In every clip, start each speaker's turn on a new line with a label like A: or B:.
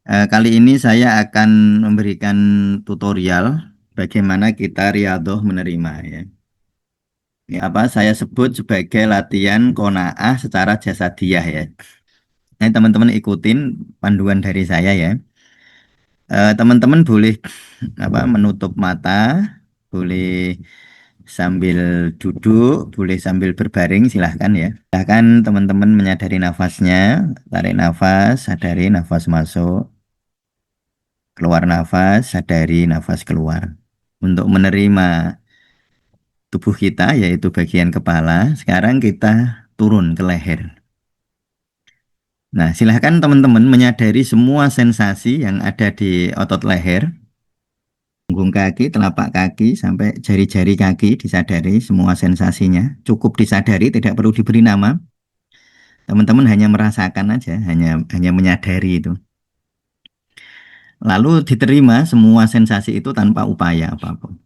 A: Kali ini saya akan memberikan tutorial bagaimana kita riyadhah menerima ya. Ini apa saya sebut sebagai latihan qanaah secara jasadiyah ya. Nah, teman-teman ikutin panduan dari saya ya. Teman-teman boleh menutup mata, boleh sambil duduk, boleh sambil berbaring, silahkan ya. Silahkan teman-teman menyadari nafasnya, tarik nafas, sadari nafas masuk. Keluar nafas, sadari nafas keluar. Untuk menerima tubuh kita, yaitu bagian kepala, sekarang kita turun ke leher. Nah, silahkan teman-teman menyadari semua sensasi yang ada di otot leher, punggung kaki, telapak kaki, sampai jari-jari kaki, disadari semua sensasinya. Cukup disadari, tidak perlu diberi nama. Teman-teman hanya merasakan aja, hanya menyadari itu. Lalu diterima semua sensasi itu tanpa upaya apapun.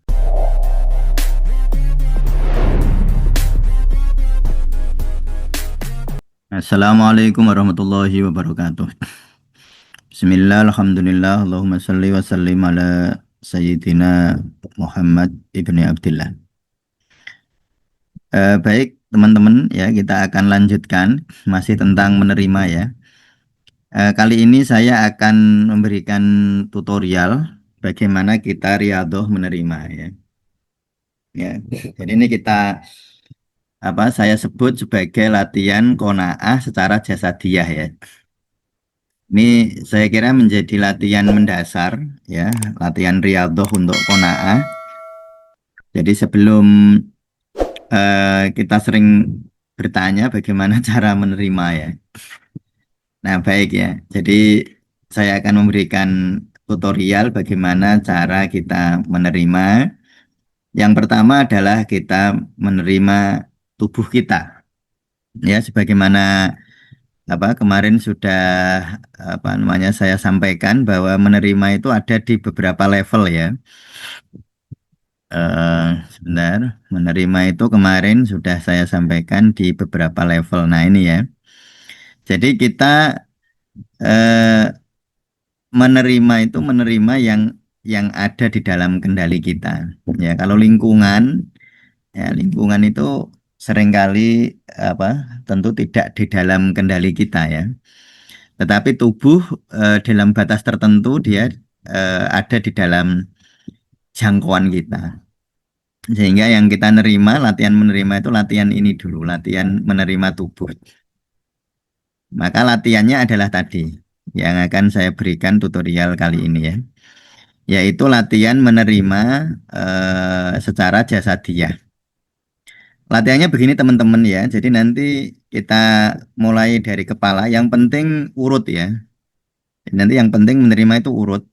A: Assalamualaikum warahmatullahi wabarakatuh. Bismillah, alhamdulillah, Allahumma salli wa sallim ala Sayyidina Muhammad ibni Abdillah. Baik teman-teman ya, kita akan lanjutkan masih tentang menerima ya. Kali ini saya akan memberikan tutorial bagaimana kita riyadhah menerima ya. Ya, jadi ini kita saya sebut sebagai latihan qanaah secara jasadiyah ya. Ini saya kira menjadi latihan mendasar ya, latihan riyadhah untuk qanaah. Jadi sebelum kita sering bertanya bagaimana cara menerima ya. Nah, baik ya. Jadi saya akan memberikan tutorial bagaimana cara kita menerima. Yang pertama adalah kita menerima tubuh kita. Ya, sebagaimana kemarin sudah saya sampaikan bahwa menerima itu ada di beberapa level ya. Sebentar, menerima itu kemarin sudah saya sampaikan di beberapa level. Nah, ini ya. Jadi kita eh, menerima itu menerima yang ada di dalam kendali kita. Ya, kalau lingkungan, ya lingkungan itu seringkali apa tentu tidak di dalam kendali kita ya. Tetapi tubuh dalam batas tertentu dia ada di dalam jangkauan kita. Sehingga yang kita nerima, latihan menerima itu latihan ini dulu, latihan menerima tubuh. Maka latihannya adalah tadi yang akan saya berikan tutorial kali ini ya, yaitu latihan menerima secara jasadiyah. Latihannya begini teman-teman ya, jadi nanti kita mulai dari kepala, yang penting urut ya. Nanti yang penting menerima itu urut.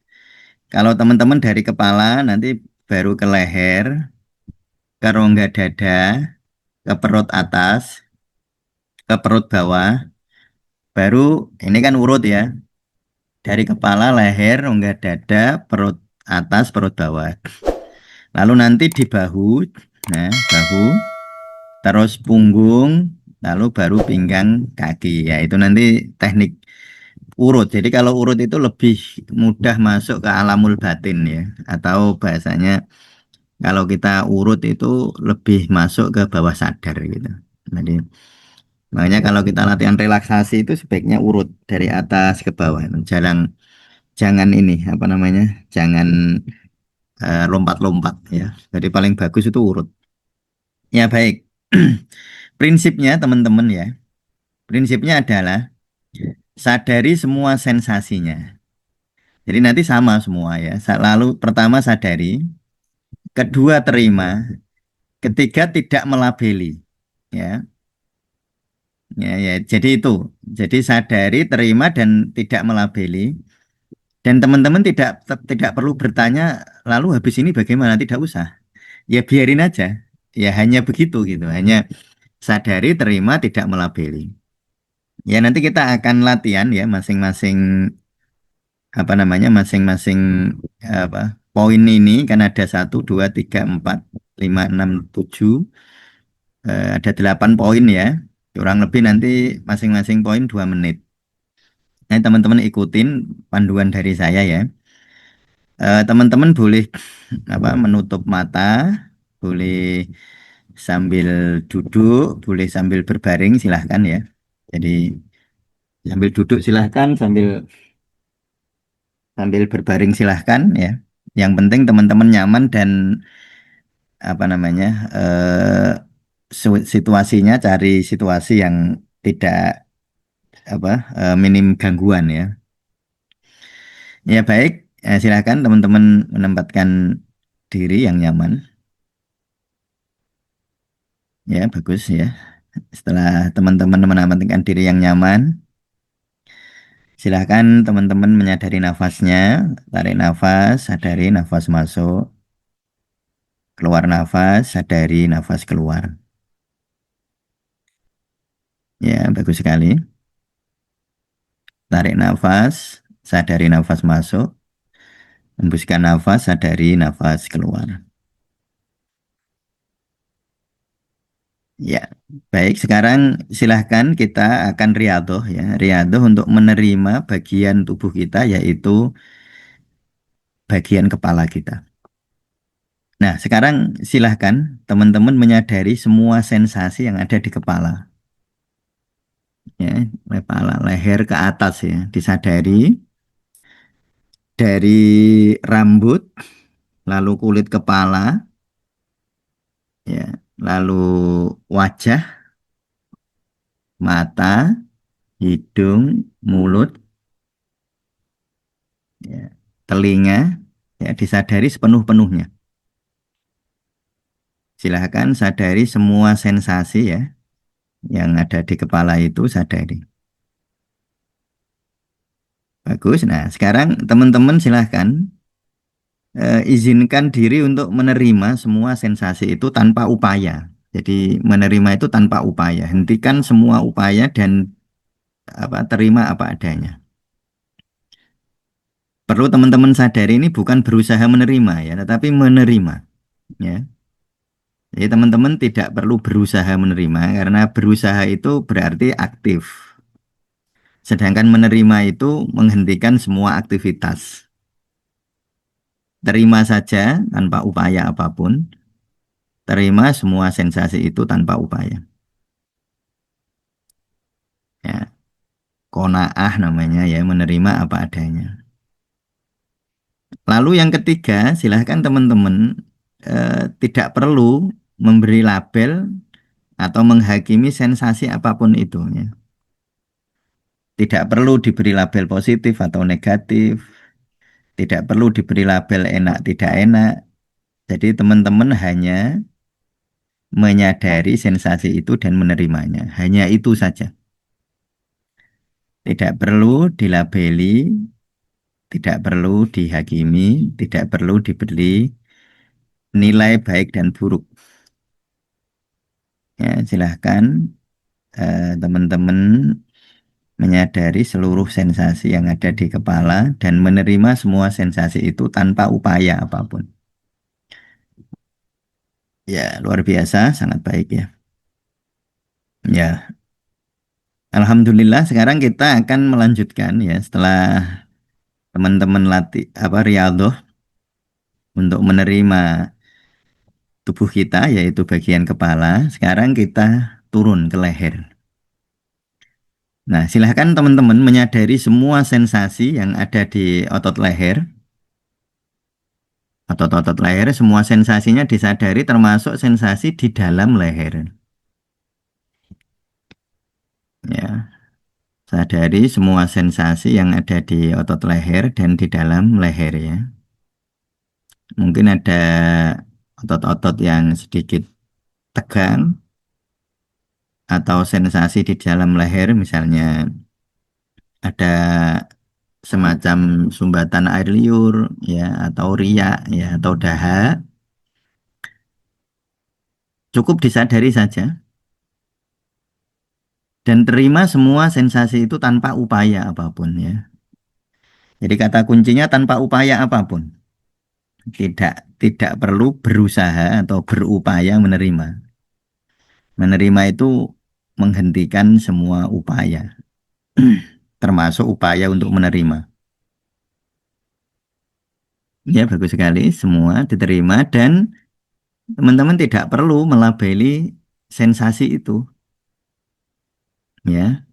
A: Kalau teman-teman dari kepala nanti baru ke leher, ke rongga dada, ke perut atas, ke perut bawah, baru ini kan urut ya. Dari kepala, leher, rongga dada, perut atas, perut bawah. Lalu nanti di bahu, nah bahu, terus punggung, lalu baru pinggang kaki. Ya itu nanti teknik urut. Jadi kalau urut itu lebih mudah masuk ke alamul batin ya. Atau bahasanya kalau kita urut itu lebih masuk ke bawah sadar gitu. Jadi makanya kalau kita latihan relaksasi itu sebaiknya urut dari atas ke bawah. Jangan ini jangan lompat-lompat ya. Jadi paling bagus itu urut. Ya baik. Prinsipnya teman-teman ya. Prinsipnya adalah sadari semua sensasinya. Jadi nanti sama semua ya. Lalu pertama sadari, kedua terima, ketiga tidak melabeli. Ya. Ya, ya. Jadi itu. Jadi sadari, terima dan tidak melabeli. Dan teman-teman tidak perlu bertanya lalu habis ini bagaimana, tidak usah. Ya biarin aja. Ya hanya begitu gitu. Hanya sadari, terima, tidak melabeli. Ya nanti kita akan latihan ya masing-masing masing-masing apa poin ini kan ada 1, 2, 3, 4, 5, 6, 7, ada 8 poin ya. Kurang lebih nanti masing-masing poin 2 menit. Nah, teman-teman ikutin panduan dari saya ya. Teman-teman boleh apa menutup mata, boleh sambil duduk, boleh sambil berbaring silahkan ya. Jadi sambil duduk silahkan, sambil sambil berbaring silahkan ya. Yang penting teman-teman nyaman dan apa namanya situasinya cari situasi yang tidak apa minim gangguan ya. Ya baik, silahkan teman-teman menempatkan diri yang nyaman. Ya bagus ya. Setelah teman-teman menempatkan diri yang nyaman, silahkan teman-teman menyadari nafasnya, tarik nafas, sadari nafas masuk, keluar nafas, sadari nafas keluar. Ya bagus sekali. Tarik nafas, sadari nafas masuk, hembuskan nafas, sadari nafas keluar. Ya, baik. Sekarang silahkan kita akan riadoh ya. Riadoh untuk menerima bagian tubuh kita yaitu bagian kepala kita. Nah, sekarang silahkan teman-teman menyadari semua sensasi yang ada di kepala. Ya, kepala, leher ke atas ya. Disadari dari rambut, lalu kulit kepala, ya, lalu wajah, mata, hidung, mulut, ya, telinga, ya, disadari sepenuh-penuhnya. Silahkan sadari semua sensasi ya yang ada di kepala itu sadari. Bagus. Nah, sekarang teman-teman silahkan izinkan diri untuk menerima semua sensasi itu tanpa upaya. Jadi menerima itu tanpa upaya. Hentikan semua upaya dan apa terima apa adanya. Perlu teman-teman sadari ini bukan berusaha menerima ya, tetapi menerima ya. Jadi teman-teman tidak perlu berusaha menerima karena berusaha itu berarti aktif. Sedangkan menerima itu menghentikan semua aktivitas. Terima saja tanpa upaya apapun. Terima semua sensasi itu tanpa upaya. Ya, qanaah namanya ya, menerima apa adanya. Lalu yang ketiga, silahkan teman-teman tidak perlu memberi label atau menghakimi sensasi apapun itu ya. Tidak perlu diberi label positif atau negatif. Tidak perlu diberi label enak tidak enak. Jadi teman-teman hanya menyadari sensasi itu dan menerimanya. Hanya itu saja. Tidak perlu dilabeli, tidak perlu dihakimi, tidak perlu diberi nilai baik dan buruk. Ya, silahkan teman-teman menyadari seluruh sensasi yang ada di kepala dan menerima semua sensasi itu tanpa upaya apapun. Ya, luar biasa, sangat baik ya. Ya, Alhamdulillah sekarang kita akan melanjutkan ya setelah teman-teman latih apa riyadhah untuk menerima tubuh kita yaitu bagian kepala. Sekarang kita turun ke leher. Nah, silahkan teman-teman menyadari semua sensasi yang ada di otot leher. Otot-otot leher, semua sensasinya disadari termasuk sensasi di dalam leher. Ya, sadari semua sensasi yang ada di otot leher dan di dalam leher ya. Mungkin ada otot-otot yang sedikit tegang atau sensasi di dalam leher misalnya ada semacam sumbatan air liur ya atau riak ya atau dahak cukup disadari saja dan terima semua sensasi itu tanpa upaya apapun ya. Jadi kata kuncinya tanpa upaya apapun. Tidak perlu berusaha atau berupaya menerima. Menerima itu menghentikan semua upaya. termasuk upaya untuk menerima. Ya, bagus sekali, semua diterima dan teman-teman tidak perlu melabeli sensasi itu, ya.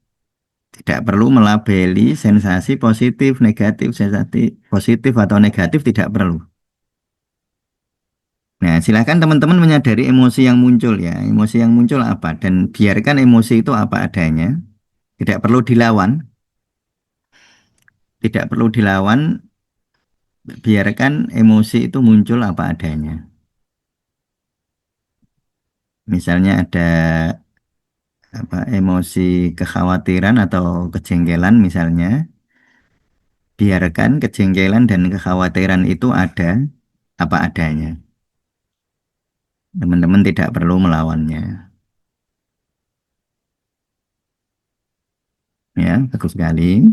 A: Tidak perlu melabeli sensasi positif, negatif, sensasi positif atau negatif tidak perlu. Nah, silakan teman-teman menyadari emosi yang muncul ya. Emosi yang muncul apa dan biarkan emosi itu apa adanya. Tidak perlu dilawan, tidak perlu dilawan, biarkan emosi itu muncul apa adanya. Misalnya ada apa emosi kekhawatiran atau kejengkelan misalnya, biarkan kejengkelan dan kekhawatiran itu ada apa adanya. Teman-teman tidak perlu melawannya. Ya, bagus sekali.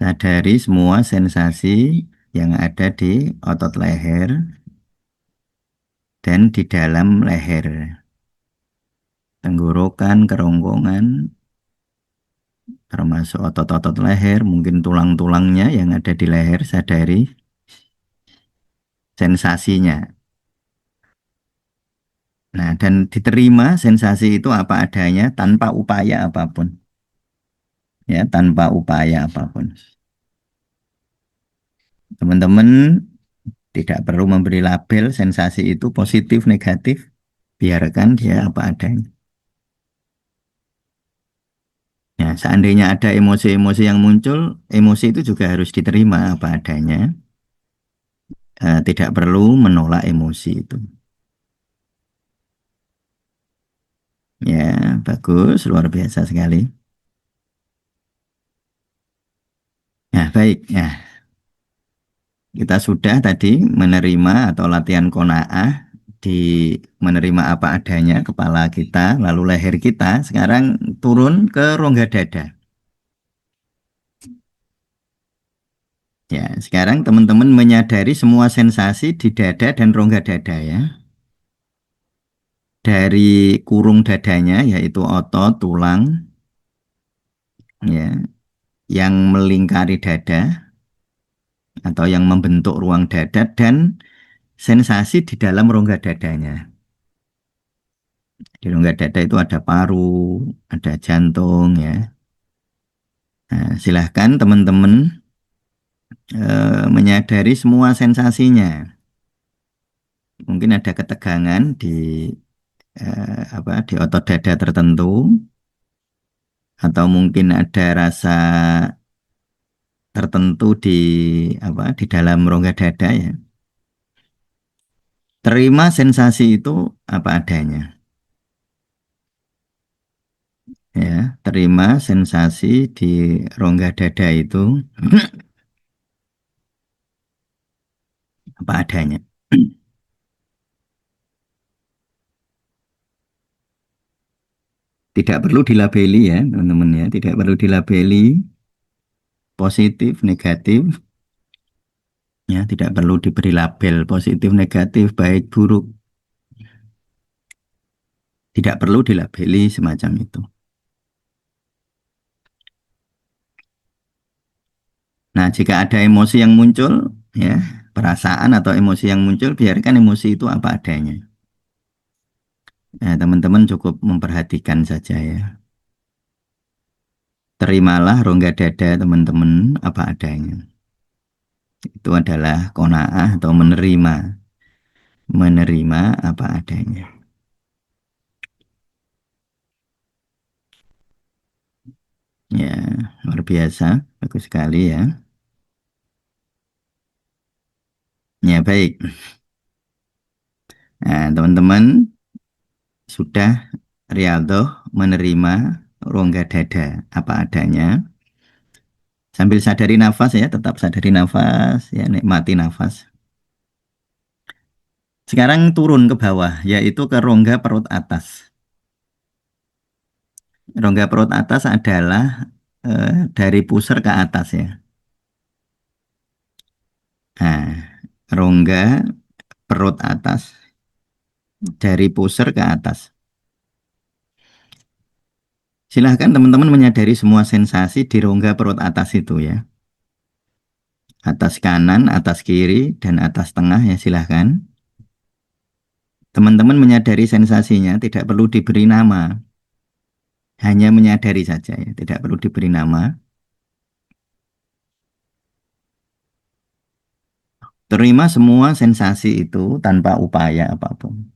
A: Sadari semua sensasi yang ada di otot leher dan di dalam leher. Tenggorokan, kerongkongan, termasuk otot-otot leher, mungkin tulang-tulangnya yang ada di leher, sadari sensasinya. Nah, dan diterima sensasi itu apa adanya tanpa upaya apapun. Ya, tanpa upaya apapun. Teman-teman tidak perlu memberi label sensasi itu positif, negatif. Biarkan dia apa adanya. Ya, seandainya ada emosi-emosi yang muncul, emosi itu juga harus diterima apa adanya. Tidak perlu menolak emosi itu. Ya, bagus, luar biasa sekali. Nah, baik. Ya, kita sudah tadi menerima atau latihan qanaah di menerima apa adanya kepala kita, lalu leher kita. Sekarang turun ke rongga dada. Ya, sekarang teman-teman menyadari semua sensasi di dada dan rongga dada ya. Dari kurung dadanya yaitu otot, tulang ya, yang melingkari dada atau yang membentuk ruang dada dan sensasi di dalam rongga dadanya. Di rongga dada itu ada paru, ada jantung ya. Nah, silahkan teman-teman menyadari semua sensasinya. Mungkin ada ketegangan di di otot dada tertentu atau mungkin ada rasa tertentu di dalam rongga dada ya. Terima sensasi itu apa adanya. Ya, terima sensasi di rongga dada itu apa adanya. Tidak perlu dilabeli ya, teman-teman ya. Tidak perlu dilabeli positif, negatif. Ya, tidak perlu diberi label positif, negatif, baik, buruk. Tidak perlu dilabeli semacam itu. Nah, jika ada emosi yang muncul, ya, perasaan atau emosi yang muncul, biarkan emosi itu apa adanya. Nah, teman-teman cukup memperhatikan saja ya. Terimalah rongga dada teman-teman apa adanya. Itu adalah qanaah atau menerima. Menerima apa adanya. Ya, luar biasa. Bagus sekali ya. Ya, baik. Nah, teman-teman sudah Rialdo menerima rongga dada apa adanya. Sambil sadari nafas ya, tetap sadari nafas ya, nikmati nafas. Sekarang turun ke bawah, yaitu ke rongga perut atas. Rongga perut atas adalah dari pusar ke atas ya. Nah, rongga perut atas dari pusar ke atas. Silahkan teman-teman menyadari semua sensasi di rongga perut atas itu ya. Atas kanan, atas kiri, dan atas tengah ya silahkan. Teman-teman menyadari sensasinya, tidak perlu diberi nama. Hanya menyadari saja ya, tidak perlu diberi nama. Terima semua sensasi itu tanpa upaya apapun.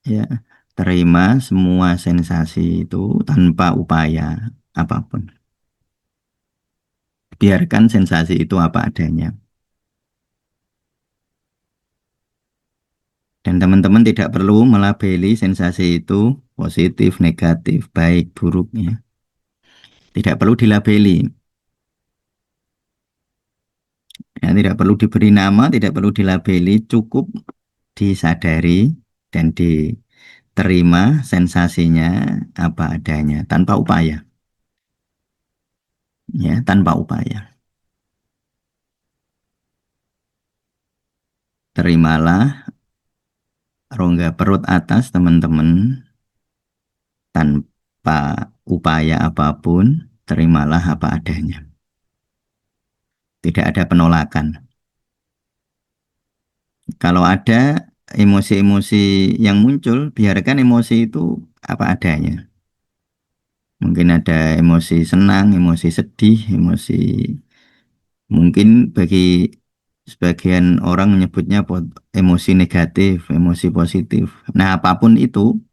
A: Ya, terima semua sensasi itu tanpa upaya apapun. Biarkan sensasi itu apa adanya. Dan teman-teman tidak perlu melabeli sensasi itu positif, negatif, baik, buruknya. Tidak perlu dilabeli. Ya, tidak perlu diberi nama, tidak perlu dilabeli, cukup disadari dan diterima sensasinya apa adanya tanpa upaya. Ya, tanpa upaya. Terimalah rongga perut atas teman-teman tanpa upaya apapun, terimalah apa adanya. Tidak ada penolakan. Kalau ada emosi-emosi yang muncul, biarkan emosi itu apa adanya. Mungkin ada emosi senang, emosi sedih, emosi mungkin bagi sebagian orang menyebutnya emosi negatif, emosi positif. Nah, apapun itu,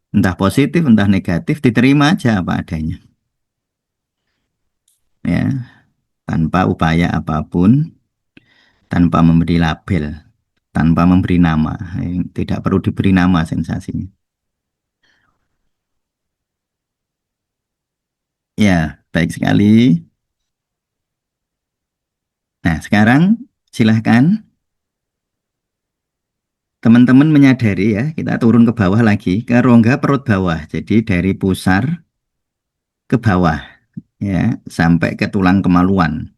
A: entah positif, entah negatif, diterima aja apa adanya. Ya, tanpa upaya apapun, tanpa memberi label, tanpa memberi nama. Tidak perlu diberi nama sensasinya. Ya, baik sekali. Nah, sekarang silahkan teman-teman menyadari ya, kita turun ke bawah lagi, ke rongga perut bawah. Jadi dari pusar ke bawah, ya, sampai ke tulang kemaluan.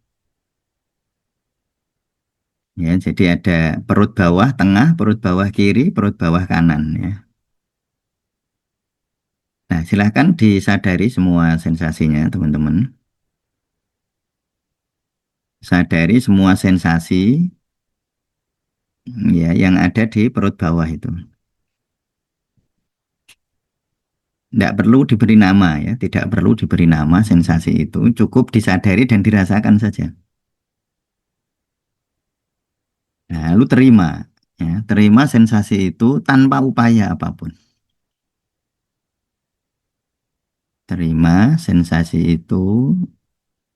A: Ya, jadi ada perut bawah tengah, perut bawah kiri, perut bawah kanan. Ya. Nah, silahkan disadari semua sensasinya, teman-teman. Sadari semua sensasi ya yang ada di perut bawah itu. Tidak perlu diberi nama ya, tidak perlu diberi nama sensasi itu, cukup disadari dan dirasakan saja. Nah, lalu terima, ya, terima sensasi itu tanpa upaya apapun. Terima sensasi itu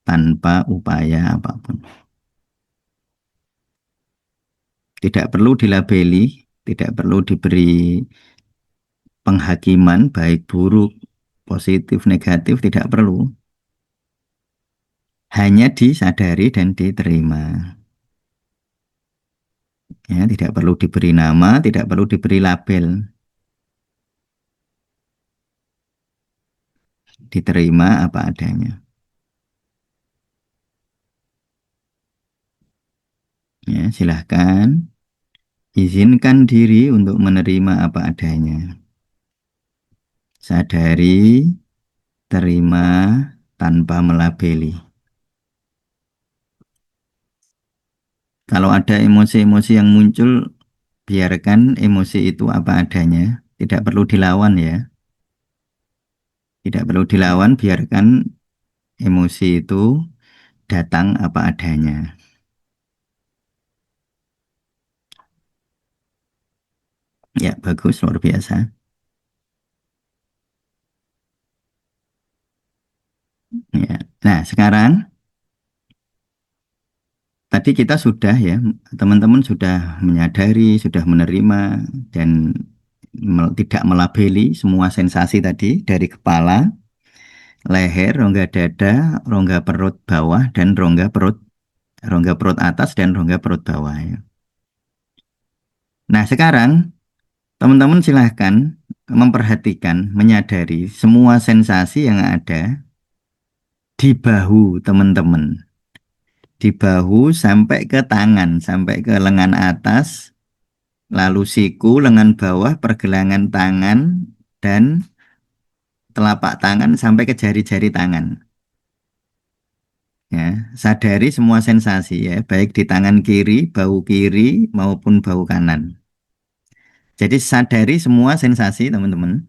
A: tanpa upaya apapun. Tidak perlu dilabeli, tidak perlu diberi penghakiman baik buruk, positif, negatif, tidak perlu. Hanya disadari dan diterima. Ya, tidak perlu diberi nama, tidak perlu diberi label. Diterima apa adanya. Ya, silahkan izinkan diri untuk menerima apa adanya. Sadari, terima tanpa melabeli. Kalau ada emosi-emosi yang muncul, biarkan emosi itu apa adanya. Tidak perlu dilawan ya. Tidak perlu dilawan, biarkan emosi itu datang apa adanya. Ya, bagus, luar biasa. Ya. Nah, sekarang tadi kita sudah ya, teman-teman sudah menyadari, sudah menerima dan tidak melabeli semua sensasi tadi dari kepala, leher, rongga dada, rongga perut bawah dan rongga perut atas dan rongga perut bawah ya. Nah, sekarang teman-teman silahkan memperhatikan, menyadari semua sensasi yang ada di bahu teman-teman. Di bahu sampai ke tangan, sampai ke lengan atas, lalu siku, lengan bawah, pergelangan tangan, dan telapak tangan sampai ke jari-jari tangan. Ya, sadari semua sensasi ya, baik di tangan kiri, bahu kiri maupun bahu kanan. Jadi sadari semua sensasi teman-teman.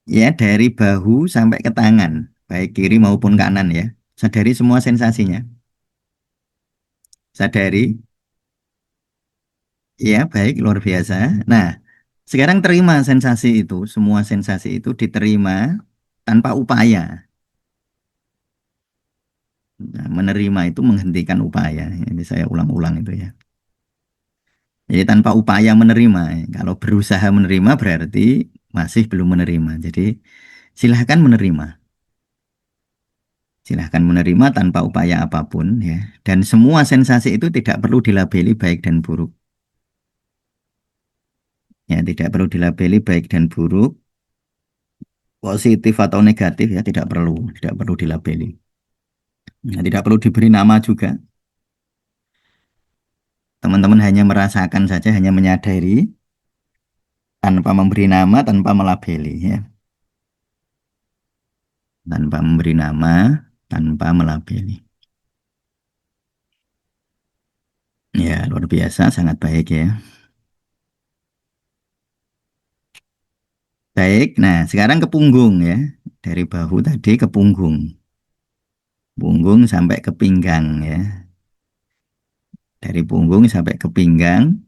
A: Ya, dari bahu sampai ke tangan, baik kiri maupun kanan ya. Sadari semua sensasinya. Sadari, ya baik luar biasa. Nah, sekarang terima sensasi itu, semua sensasi itu diterima tanpa upaya. Nah, menerima itu menghentikan upaya. Ini saya ulang-ulang itu ya. Jadi tanpa upaya menerima. Kalau berusaha menerima berarti masih belum menerima. Jadi silahkan menerima. Silahkan menerima tanpa upaya apapun ya. Dan semua sensasi itu tidak perlu dilabeli baik dan buruk. Ya, tidak perlu dilabeli baik dan buruk, positif atau negatif ya, tidak perlu dilabeli. Ya, tidak perlu diberi nama juga. Teman-teman hanya merasakan saja, hanya menyadari tanpa memberi nama, tanpa melabeli ya. Tanpa memberi nama, tanpa melabeli. Ya, luar biasa, sangat baik ya. Baik, nah sekarang ke punggung ya. Dari bahu tadi ke punggung. Punggung sampai ke pinggang ya. Dari punggung sampai ke pinggang.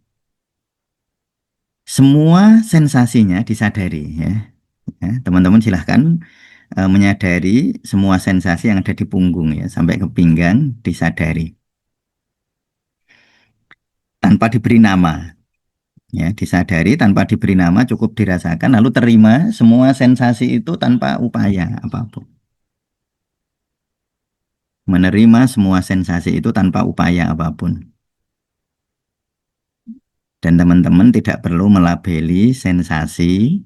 A: Semua sensasinya disadari ya. Ya, teman-teman silahkan menyadari semua sensasi yang ada di punggung ya. Sampai ke pinggang disadari. Tanpa diberi nama. Ya, disadari tanpa diberi nama cukup dirasakan lalu terima semua sensasi itu tanpa upaya apapun. Menerima semua sensasi itu tanpa upaya apapun. Dan teman-teman tidak perlu melabeli sensasi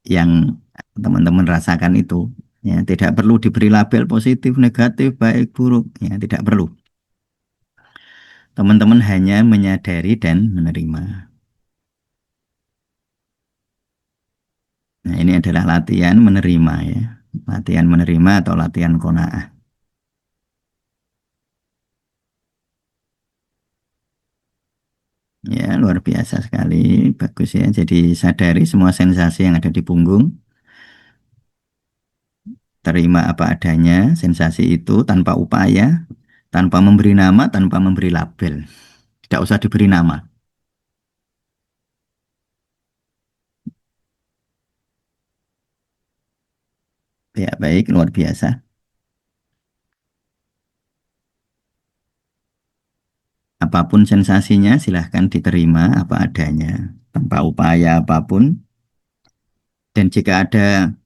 A: yang teman-teman rasakan itu. Ya, tidak perlu diberi label positif, negatif, baik, buruk. Ya, tidak perlu. Teman-teman hanya menyadari dan menerima. Nah, ini adalah latihan menerima ya. Latihan menerima atau latihan qanaah. Ya, luar biasa sekali. Bagus ya. Jadi sadari semua sensasi yang ada di punggung. Terima apa adanya sensasi itu tanpa upaya, tanpa memberi nama, tanpa memberi label. Tidak usah diberi nama. Ya, baik, luar biasa. Apapun sensasinya, silahkan diterima apa adanya, tanpa upaya apapun. Dan jika ada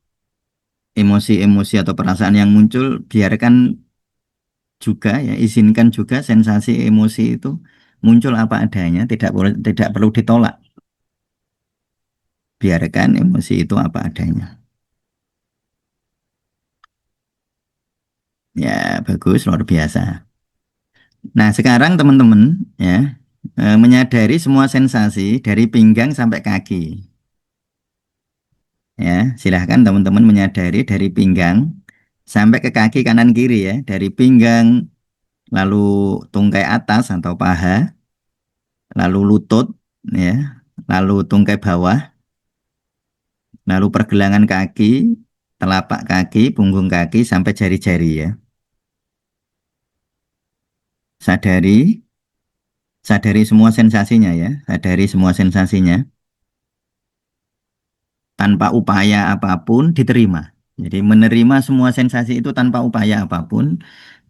A: emosi-emosi atau perasaan yang muncul, biarkan juga ya, izinkan juga sensasi emosi itu muncul apa adanya, tidak perlu ditolak. Biarkan emosi itu apa adanya. Ya, bagus, luar biasa. Nah, sekarang teman-teman ya, menyadari semua sensasi dari pinggang sampai kaki. Ya, silahkan teman-teman menyadari dari pinggang sampai ke kaki kanan kiri ya, dari pinggang lalu tungkai atas atau paha, lalu lutut ya, lalu tungkai bawah, lalu pergelangan kaki, telapak kaki, punggung kaki sampai jari-jari ya. Sadari, sadari semua sensasinya ya, sadari semua sensasinya tanpa upaya apapun diterima. Jadi menerima semua sensasi itu tanpa upaya apapun,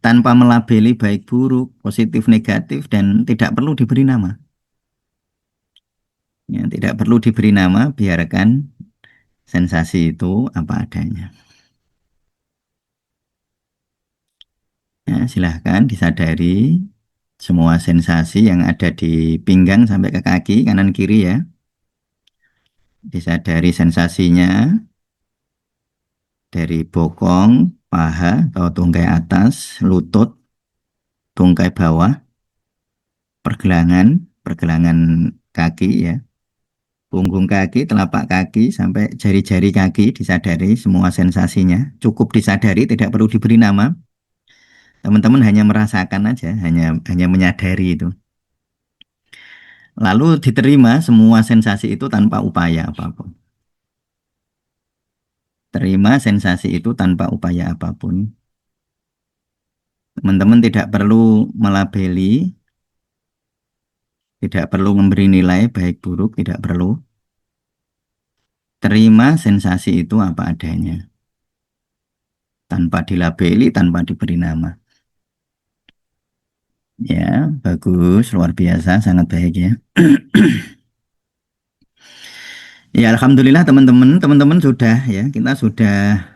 A: tanpa melabeli baik buruk, positif negatif dan tidak perlu diberi nama. Ya, tidak perlu diberi nama, biarkan sensasi itu apa adanya. Ya, silahkan disadari semua sensasi yang ada di pinggang sampai ke kaki kanan kiri ya. Disadari sensasinya dari bokong, paha atau tungkai atas, lutut, tungkai bawah, pergelangan kaki ya, Punggung kaki, telapak kaki, sampai jari-jari kaki disadari semua sensasinya. Cukup disadari, tidak perlu diberi nama. Teman-teman hanya merasakan aja, hanya menyadari itu. Lalu diterima semua sensasi itu tanpa upaya apapun. Terima sensasi itu tanpa upaya apapun. Teman-teman tidak perlu melabeli, tidak perlu memberi nilai baik buruk, tidak perlu. Terima sensasi itu apa adanya, tanpa dilabeli, tanpa diberi nama. Ya, bagus, luar biasa, sangat baik ya. Ya, alhamdulillah teman-teman sudah ya, kita sudah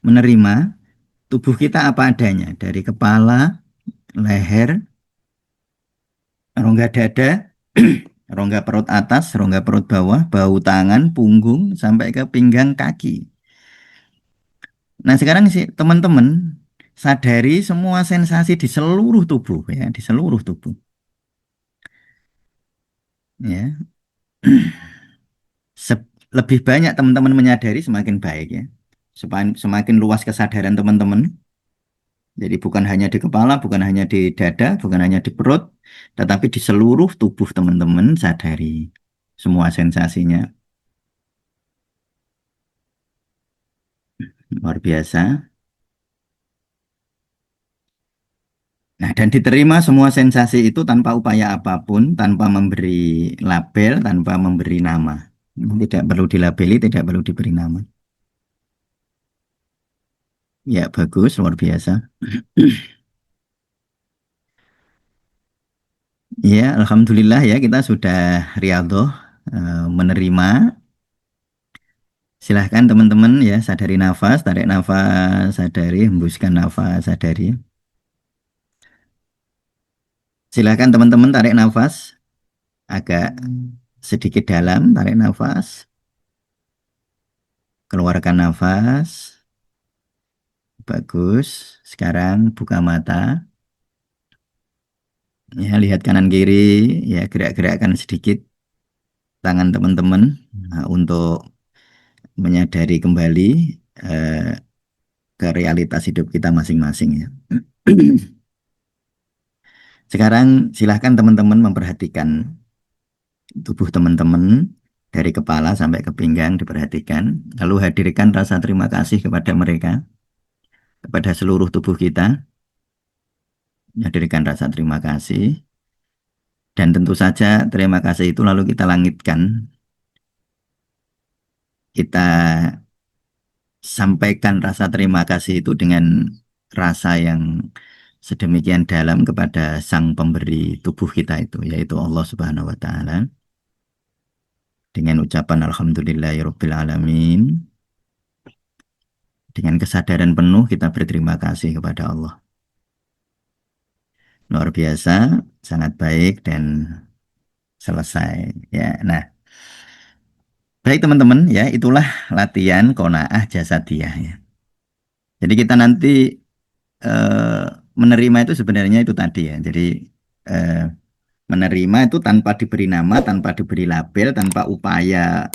A: menerima tubuh kita apa adanya, dari kepala, leher, rongga dada, rongga perut atas, rongga perut bawah, bahu tangan, punggung, sampai ke pinggang kaki. Nah, sekarang sih teman-teman sadari semua sensasi di seluruh tubuh ya, di seluruh tubuh. Ya, lebih banyak teman-teman menyadari semakin baik ya. Semakin luas kesadaran teman-teman. Jadi bukan hanya di kepala, bukan hanya di dada, bukan hanya di perut, tetapi di seluruh tubuh teman-teman sadari semua sensasinya. Luar biasa. Nah, dan diterima semua sensasi itu tanpa upaya apapun, tanpa memberi label, tanpa memberi nama. Tidak perlu dilabeli, tidak perlu diberi nama. Ya, bagus, luar biasa. Ya, alhamdulillah ya kita sudah riyadhah menerima. Silahkan teman-teman ya, sadari nafas, tarik nafas, sadari, hembuskan nafas, sadari. Silahkan teman-teman tarik nafas agak sedikit dalam, tarik nafas, keluarkan nafas. Bagus. Sekarang buka mata. Ya, lihat kanan kiri, ya gerak-gerakkan sedikit tangan teman-teman untuk menyadari kembali eh, ke realitas hidup kita masing-masing ya. Sekarang silahkan teman-teman memperhatikan tubuh teman-teman dari kepala sampai ke pinggang diperhatikan. Lalu hadirkan rasa terima kasih kepada mereka, kepada seluruh tubuh kita. Hadirkan rasa terima kasih. Dan tentu saja terima kasih itu lalu kita langitkan. Kita sampaikan rasa terima kasih itu dengan rasa yang sedemikian dalam kepada Sang Pemberi tubuh kita itu, yaitu Allah Subhanahu wa Ta'ala. Dengan ucapan Alhamdulillahirabbil alamin. Dengan kesadaran penuh kita berterima kasih kepada Allah. Luar biasa, sangat baik dan selesai ya. Nah, baik teman-teman ya, itulah latihan qanaah jasadiyah ya. Jadi kita nanti eh, menerima itu sebenarnya itu tadi ya. Jadi eh, menerima itu tanpa diberi nama, tanpa diberi label, tanpa upaya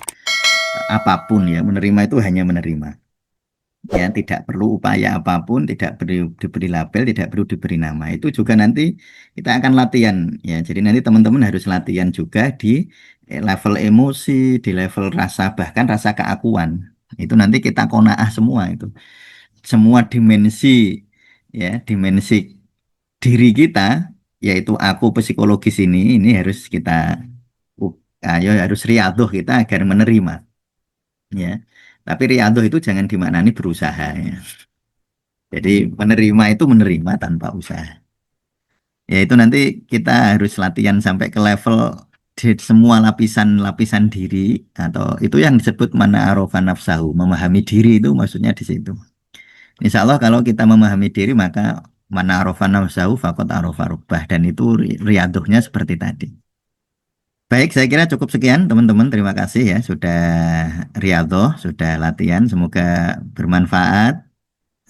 A: apapun ya. Menerima itu hanya menerima. Ya, tidak perlu upaya apapun, tidak diberi label, tidak perlu diberi nama. Itu juga nanti kita akan latihan ya. Jadi nanti teman-teman harus latihan juga di level emosi, di level rasa, bahkan rasa keakuan. Itu nanti kita qanaah semua itu. Semua dimensi ya, dimensi diri kita, yaitu aku psikologis ini harus kita ayo harus riyadhah kita agar menerima ya. Tapi riyadhah itu jangan dimaknani berusaha ya. Jadi menerima itu menerima tanpa usaha. Ya itu nanti kita harus latihan sampai ke level di semua lapisan-lapisan diri, atau itu yang disebut mana arofa nafsahu, memahami diri itu maksudnya di situ. Insya Allah kalau kita memahami diri maka mana arofa nafsahu fakot arofa rubbah, dan itu riaduhnya seperti tadi. Baik, saya kira cukup sekian teman-teman. Terima kasih ya sudah riadoh, sudah latihan. Semoga bermanfaat.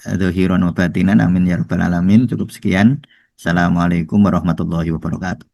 A: Dzuhiran wa batinan. Amin ya rabbal alamin. Cukup sekian. Assalamualaikum warahmatullahi wabarakatuh.